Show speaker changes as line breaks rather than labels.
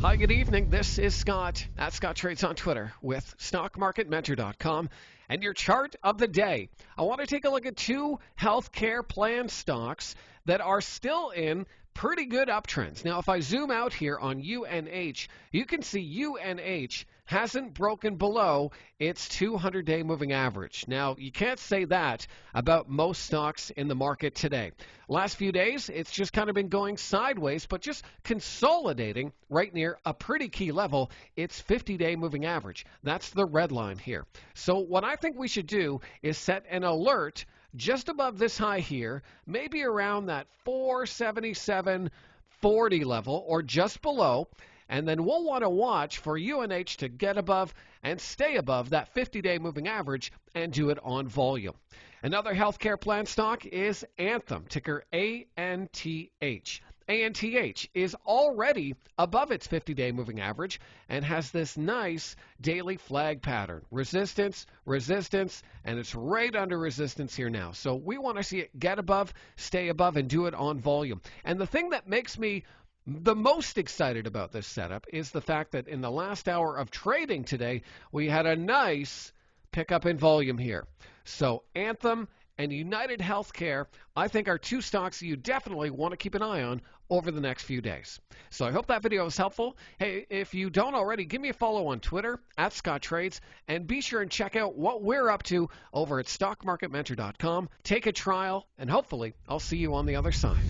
Hi, good evening. This is Scott at Scott Trades on Twitter with StockMarketMentor.com and your chart of the day. I want to take a look at two healthcare plan stocks that are still in pretty good uptrends. Now, if I zoom out here on UNH, you can see UNH hasn't broken below its 200-day moving average. Now, you can't say that about most stocks in the market today. Last few days, it's just kind of been going sideways, but just consolidating right near a pretty key level, its 50-day moving average. That's the red line here. So what I think we should do is set an alert just above this high here, maybe around that 477.40 level or just below. And then we'll want to watch for UNH to get above and stay above that 50-day moving average and do it on volume. Another healthcare plan stock is Anthem, ticker ANTH. ANTH is already above its 50-day moving average and has this nice daily flag pattern. Resistance, resistance, and it's right under resistance here now. So we want to see it get above, stay above, and do it on volume. And the thing that makes me the most excited about this setup is the fact that in the last hour of trading today, we had a nice pickup in volume here. So Anthem and United Healthcare, I think, are two stocks you definitely want to keep an eye on over the next few days. So I hope that video was helpful. Hey, if you don't already, give me a follow on Twitter at Scott Trades, and be sure and check out what we're up to over at StockMarketMentor.com. Take a trial, and hopefully I'll see you on the other side.